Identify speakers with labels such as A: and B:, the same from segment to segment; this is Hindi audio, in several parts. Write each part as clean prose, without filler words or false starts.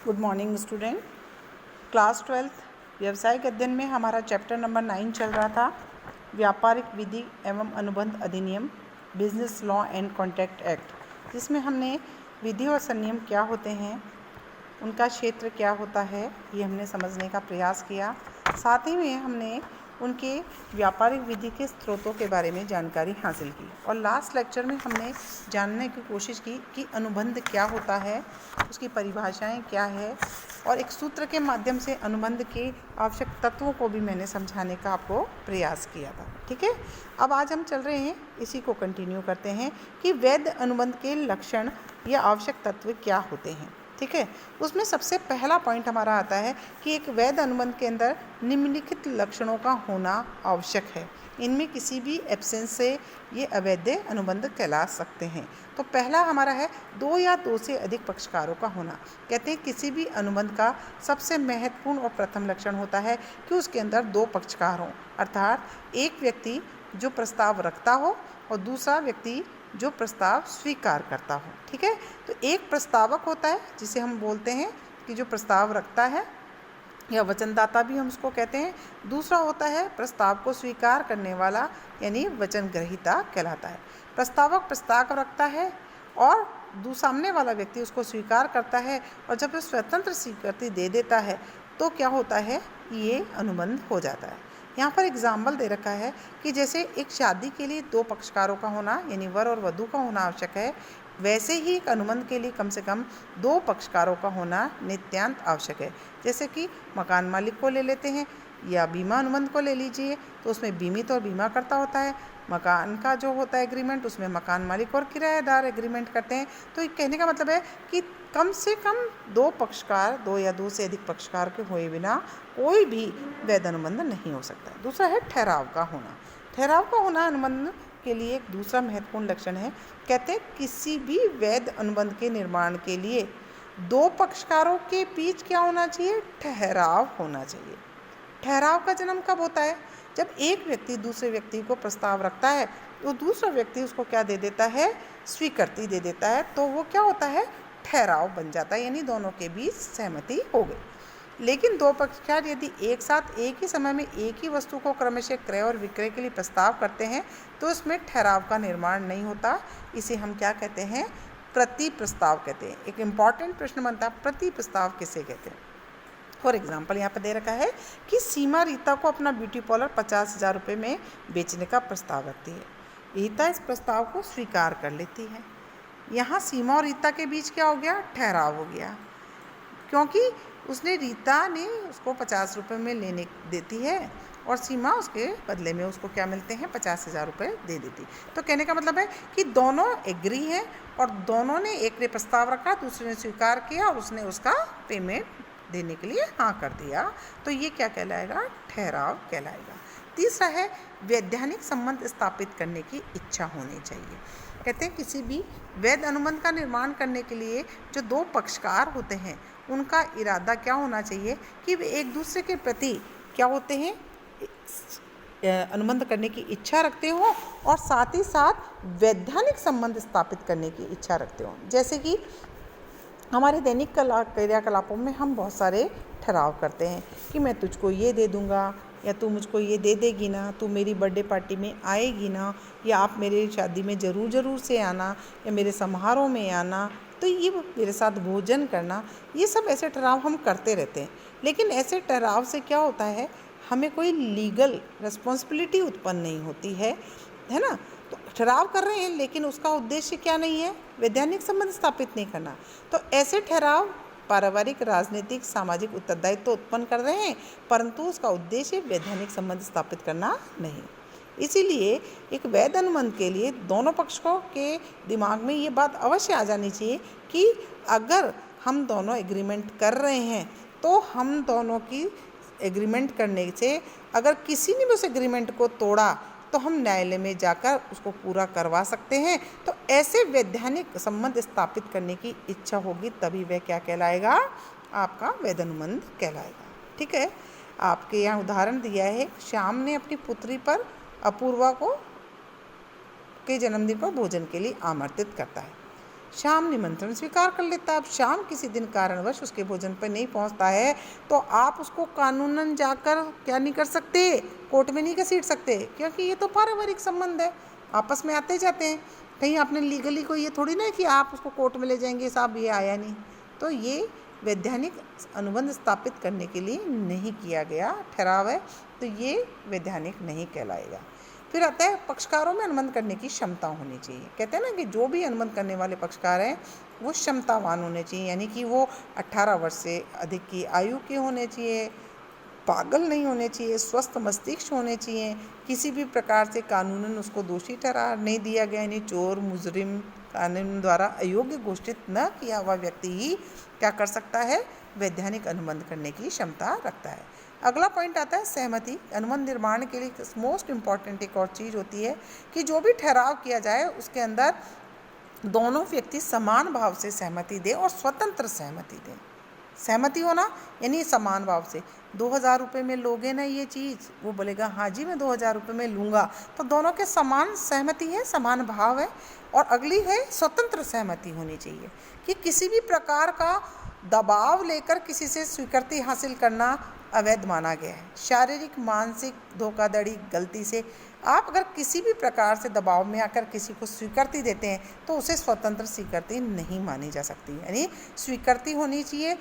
A: Good morning student. Class 12th व्यावसायिक अध्ययन में हमारा चैप्टर नंबर 9 चल रहा था, व्यापारिक विधि एवं अनुबंध अधिनियम, business law and contract act, जिसमें हमने विधि और संनियम क्या होते हैं, उनका क्षेत्र क्या होता है, ये हमने समझने का प्रयास किया। साथ ही में हमने उनके व्यापारिक विधि के स्रोतों के बारे में जानकारी हासिल की और लास्ट लेक्चर में हमने जानने की कोशिश की कि अनुबंध क्या होता है, उसकी परिभाषाएं क्या है और एक सूत्र के माध्यम से अनुबंध के आवश्यक तत्वों को भी मैंने समझाने का आपको प्रयास किया था। ठीक है, अब आज हम चल रहे हैं, इसी को कंटिन्यू करते हैं कि वैध अनुबंध के लक्षण या आवश्यक तत्व क्या होते हैं। ठीक है, उसमें सबसे पहला पॉइंट हमारा आता है कि एक वैध अनुबंध के अंदर निम्नलिखित लक्षणों का होना आवश्यक है। इनमें किसी भी एब्सेंस से ये अवैध अनुबंध कहला सकते हैं। तो पहला हमारा है 2 या 2 से अधिक पक्षकारों का होना। कहते हैं किसी भी अनुबंध का सबसे महत्वपूर्ण और प्रथम लक्षण होता है कि उसके अंदर 2 पक्षकार हों, अर्थात एक व्यक्ति जो प्रस्ताव रखता हो और दूसरा व्यक्ति जो प्रस्ताव स्वीकार करता हो। ठीक है, तो एक प्रस्तावक होता है जिसे हम बोलते हैं कि जो प्रस्ताव रखता है या वचनदाता भी हम उसको कहते हैं। दूसरा होता है प्रस्ताव को स्वीकार करने वाला, यानी वचन ग्रहीता कहलाता है। प्रस्तावक प्रस्ताव रखता है और सामने वाला व्यक्ति उसको स्वीकार करता है और जब वह स्वतंत्र स्वीकृति दे देता है तो क्या होता है, ये अनुबंध हो जाता है। यहाँ पर एग्जाम्पल दे रखा है कि जैसे एक शादी के लिए 2 पक्षकारों का होना, यानी वर और वधू का होना आवश्यक है, वैसे ही एक अनुबंध के लिए कम से कम 2 पक्षकारों का होना नित्यांत आवश्यक है। जैसे कि मकान मालिक को ले लेते हैं या बीमा अनुबंध को ले लीजिए, तो उसमें बीमित और बीमाकर्ता होता है। मकान का जो होता है एग्रीमेंट, उसमें मकान मालिक और किराएदार एग्रीमेंट करते हैं। तो ये कहने का मतलब है कि कम से कम 2 पक्षकार, 2 या 2 से अधिक पक्षकार के हुए बिना कोई भी वैध अनुबंध नहीं हो सकता। दूसरा है ठहराव का होना। ठहराव का होना अनुबंध के लिए एक दूसरा महत्वपूर्ण लक्षण है। कहते हैं किसी भी वैध अनुबंध के निर्माण के लिए 2 पक्षकारों के बीच क्या होना चाहिए, ठहराव होना चाहिए। ठहराव का जन्म कब होता है, जब एक व्यक्ति दूसरे व्यक्ति को प्रस्ताव रखता है तो दूसरा व्यक्ति उसको क्या दे देता है, स्वीकृति दे देता है, तो वो क्या होता है, ठहराव बन जाता है, यानी दोनों के बीच सहमति हो गई। लेकिन 2 पक्षकार यदि एक साथ एक ही समय में एक ही वस्तु को क्रमशः क्रय और विक्रय के लिए प्रस्ताव करते हैं तो उसमें ठहराव का निर्माण नहीं होता। इसे हम क्या कहते हैं, प्रति प्रस्ताव कहते हैं। एक इम्पॉर्टेंट प्रश्न बनता है, प्रति प्रस्ताव किसे कहते हैं। फॉर एग्जाम्पल यहाँ पर दे रखा है कि सीमा रीता को अपना ब्यूटी पार्लर 50,000 रुपये में बेचने का प्रस्ताव रखती है। रीता इस प्रस्ताव को स्वीकार कर लेती है। यहाँ सीमा और रीता के बीच क्या हो गया, ठहराव हो गया, क्योंकि रीता ने उसको 50 रुपये में लेने देती है और सीमा उसके बदले में उसको क्या मिलते हैं, 50,000 रुपये दे देती। तो कहने का मतलब है कि दोनों एग्री हैं और दोनों ने, एक ने प्रस्ताव रखा, दूसरे ने स्वीकार किया और उसने उसका पेमेंट देने के लिए हाँ कर दिया। तो ये क्या कहलाएगा, ठहराव कहलाएगा। तीसरा है वैधानिक संबंध स्थापित करने की इच्छा होनी चाहिए। कहते हैं किसी भी वैध अनुबंध का निर्माण करने के लिए जो 2 पक्षकार होते हैं उनका इरादा क्या होना चाहिए कि वे एक दूसरे के प्रति क्या होते हैं, अनुबंध करने की इच्छा रखते हो और साथ ही साथ वैधानिक संबंध स्थापित करने की इच्छा रखते हो। जैसे कि हमारे दैनिक क्रियाकलापों में हम बहुत सारे ठहराव करते हैं कि मैं तुझको ये दे दूँगा या तू मुझको ये दे देगी ना, तू मेरी बर्थडे पार्टी में आएगी ना, या आप मेरी शादी में ज़रूर से आना, या मेरे समारोह में आना, तो ये मेरे साथ भोजन करना, ये सब ऐसे ठहराव हम करते रहते हैं। लेकिन ऐसे ठहराव से क्या होता है, हमें कोई लीगल रिस्पॉन्सिबिलिटी उत्पन्न नहीं होती है ना। तो ठहराव कर रहे हैं लेकिन उसका उद्देश्य क्या नहीं है, वैधानिक संबंध स्थापित नहीं करना। तो ऐसे ठहराव पारिवारिक, राजनीतिक, सामाजिक उत्तरदायित्व तो उत्पन्न कर रहे हैं, परंतु उसका उद्देश्य वैधानिक संबंध स्थापित करना नहीं। इसीलिए एक वैध अनुबंध के लिए दोनों पक्षों के दिमाग में ये बात अवश्य आ जानी चाहिए कि अगर हम दोनों एग्रीमेंट कर रहे हैं तो हम दोनों की एग्रीमेंट करने से अगर किसी ने भी उस एग्रीमेंट को तोड़ा तो हम न्यायालय में जाकर उसको पूरा करवा सकते हैं। तो ऐसे वैधानिक संबंध स्थापित करने की इच्छा होगी तभी वह क्या कहलाएगा, आपका वैध अनुबंध कहलाएगा। ठीक है, आपके यहाँ उदाहरण दिया है, श्याम ने अपनी पुत्री पर अपूर्वा को के जन्मदिन पर भोजन के लिए आमंत्रित करता है। श्याम निमंत्रण स्वीकार कर लेता है। अब श्याम किसी दिन कारणवश उसके भोजन पर नहीं पहुंचता है तो आप उसको कानूनन जाकर क्या नहीं कर सकते, कोर्ट में नहीं घसीट सकते, क्योंकि ये तो पारिवारिक संबंध है, आपस में आते जाते हैं। कहीं आपने लीगली कोई ये थोड़ी ना कि आप उसको कोर्ट में ले जाएंगे, साहब ये आया नहीं। तो ये वैधानिक अनुबंध स्थापित करने के लिए नहीं किया गया ठहराव है, तो ये वैधानिक नहीं कहलाएगा। फिर आता है पक्षकारों में अनुबंध करने की क्षमता होनी चाहिए। कहते हैं ना कि जो भी अनुबंध करने वाले पक्षकार हैं वो क्षमतावान होने चाहिए, यानी कि वो 18 वर्ष से अधिक की आयु के होने चाहिए, पागल नहीं होने चाहिए, स्वस्थ मस्तिष्क होने चाहिए, किसी भी प्रकार से कानूनन उसको दोषी ठहरा नहीं दिया गया, यानी चोर मुजरिम कानून द्वारा अयोग्य घोषित न किया हुआ व्यक्ति ही क्या कर सकता है, वैधानिक अनुबंध करने की क्षमता रखता है। अगला पॉइंट आता है सहमति। अनुबंध निर्माण के लिए मोस्ट इम्पॉर्टेंट एक और चीज़ होती है कि जो भी ठहराव किया जाए उसके अंदर दोनों व्यक्ति समान भाव से सहमति दें और स्वतंत्र सहमति दें। सहमति होना यानी समान भाव से, 2000 रुपये में लोगे ना ये चीज़, वो बोलेगा हाँ जी मैं 2000 रुपये में लूँगा, तो दोनों के समान सहमति है, समान भाव है। और अगली है स्वतंत्र सहमति होनी चाहिए कि किसी भी प्रकार का दबाव लेकर किसी से स्वीकृति हासिल करना अवैध माना गया है। शारीरिक मानसिक धोखाधड़ी गलती से आप अगर किसी भी प्रकार से दबाव में आकर किसी को स्वीकृति देते हैं तो उसे स्वतंत्र स्वीकृति नहीं मानी जा सकती, यानी स्वीकृति होनी चाहिए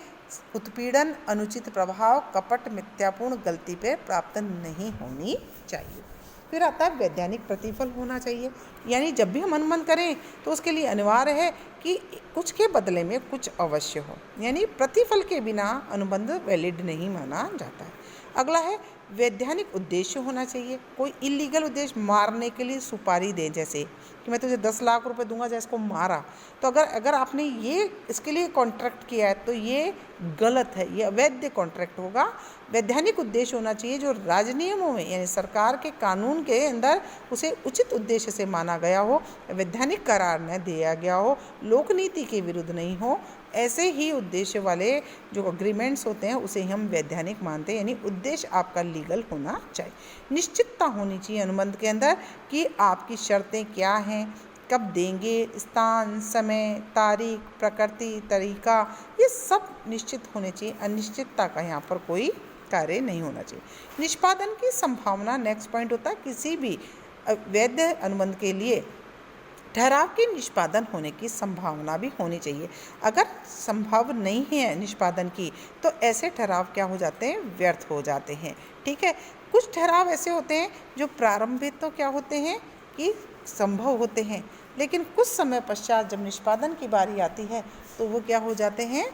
A: उत्पीड़न, अनुचित प्रभाव, कपट, मिथ्यापूर्ण गलती पे प्राप्त नहीं होनी चाहिए। फिर आता है वैधानिक प्रतिफल होना चाहिए, यानी जब भी हम अनुबंध करें तो उसके लिए अनिवार्य है कि कुछ के बदले में कुछ अवश्य हो, यानी प्रतिफल के बिना अनुबंध वैलिड नहीं माना जाता है। अगला है वैधानिक उद्देश्य होना चाहिए। कोई इलीगल उद्देश्य मारने के लिए सुपारी दे, जैसे कि मैं तुझे 10 लाख रुपए दूंगा जैसे इसको मारा, तो अगर आपने ये इसके लिए कॉन्ट्रैक्ट किया है तो ये गलत है, ये अवैध कॉन्ट्रैक्ट होगा। वैधानिक उद्देश्य होना चाहिए जो राजनियमों में यानी सरकार के कानून के अंदर उसे उचित उद्देश्य से माना गया हो, वैधानिक करार न दिया गया हो, लोकनीति के विरुद्ध नहीं हो। ऐसे ही उद्देश्य वाले जो अग्रीमेंट्स होते हैं उसे हम वैधानिक मानते हैं, यानी उद्देश्य आपका लीगल होना चाहिए। निश्चितता होनी चाहिए अनुबंध के अंदर कि आपकी शर्तें क्या हैं, कब देंगे, स्थान, समय, तारीख, प्रकृति, तरीका, ये सब निश्चित होने चाहिए। अनिश्चितता का यहाँ पर कोई कार्य नहीं होना चाहिए। निष्पादन की संभावना नेक्स्ट पॉइंट होता है। किसी भी वैध अनुबंध के लिए ठहराव के निष्पादन होने की संभावना भी होनी चाहिए। अगर संभव नहीं है निष्पादन की तो ऐसे ठहराव क्या हो जाते हैं, व्यर्थ हो जाते हैं। ठीक है, कुछ ठहराव ऐसे होते हैं जो प्रारंभिक तो क्या होते हैं कि संभव होते हैं, लेकिन कुछ समय पश्चात जब निष्पादन की बारी आती है तो वो क्या हो जाते हैं,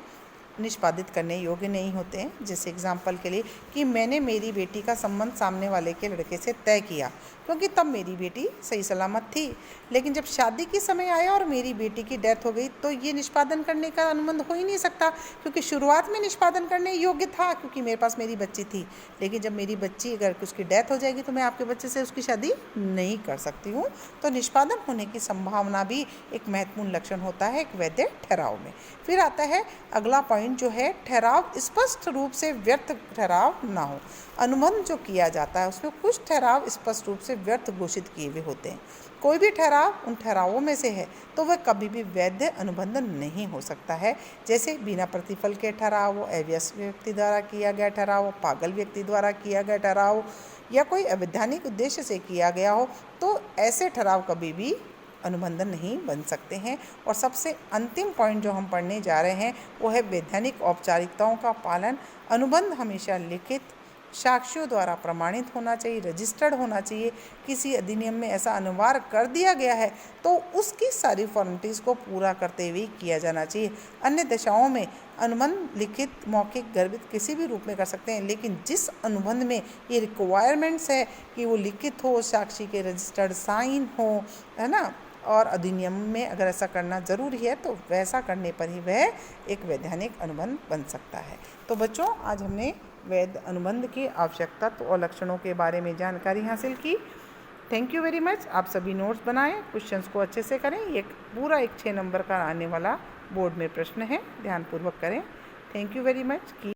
A: निष्पादित करने योग्य नहीं होते हैं। जैसे एग्जाम्पल के लिए कि मैंने मेरी बेटी का संबंध सामने वाले के लड़के से तय किया क्योंकि तब मेरी बेटी सही सलामत थी, लेकिन जब शादी के समय आया और मेरी बेटी की डेथ हो गई तो ये निष्पादन करने का अनुबंध हो ही नहीं सकता, क्योंकि शुरुआत में निष्पादन करने योग्य था क्योंकि मेरे पास मेरी बच्ची थी, लेकिन जब मेरी बच्ची अगर उसकी डेथ हो जाएगी तो मैं आपके बच्चे से उसकी शादी नहीं कर सकती हूँ। तो निष्पादन होने की संभावना भी एक महत्वपूर्ण लक्षण होता है एक वैध ठहराव में। फिर आता है अगला पॉइंट जो है ठहराव स्पष्ट रूप से व्यर्थ ठहराव ना हो। अनुबंध जो किया जाता है उसमें कुछ ठहराव स्पष्ट रूप से व्यर्थ घोषित किए हुए होते हैं। कोई भी ठहराव उन ठहरावों में से है तो वह कभी भी वैध अनुबंध नहीं हो सकता है। जैसे बिना प्रतिफल के ठहराव, अव्यस्त व्यक्ति द्वारा किया गया ठहराव, पागल व्यक्ति द्वारा किया गया ठहराव या कोई अवैधानिक उद्देश्य से किया गया हो, तो ऐसे ठहराव कभी भी अनुबंध नहीं बन सकते हैं। और सबसे अंतिम पॉइंट जो हम पढ़ने जा रहे हैं वो है वैधानिक औपचारिकताओं का पालन। अनुबंध हमेशा लिखित साक्ष्यों द्वारा प्रमाणित होना चाहिए, रजिस्टर्ड होना चाहिए। किसी अधिनियम में ऐसा अनिवार्य कर दिया गया है तो उसकी सारी फॉर्मेलिटीज़ को पूरा करते हुए किया जाना चाहिए। अन्य दशाओं में अनुबंध लिखित, मौखिक, गर्भित किसी भी रूप में कर सकते हैं, लेकिन जिस अनुबंध में ये रिक्वायरमेंट्स है कि वो लिखित हो, साक्षी के रजिस्टर्ड साइन हो, है ना, और अधिनियम में अगर ऐसा करना ज़रूरी है तो वैसा करने पर ही वह एक वैधानिक अनुबंध बन सकता है। तो बच्चों, आज हमने वैध अनुबंध की आवश्यकता और लक्षणों के बारे में जानकारी हासिल की। Thank you very much. आप सभी नोट्स बनाएं, क्वेश्चंस को अच्छे से करें। ये पूरा एक 6 नंबर का आने वाला बोर्ड में प्रश्न है, ध्यानपूर्वक करें। Thank you very much.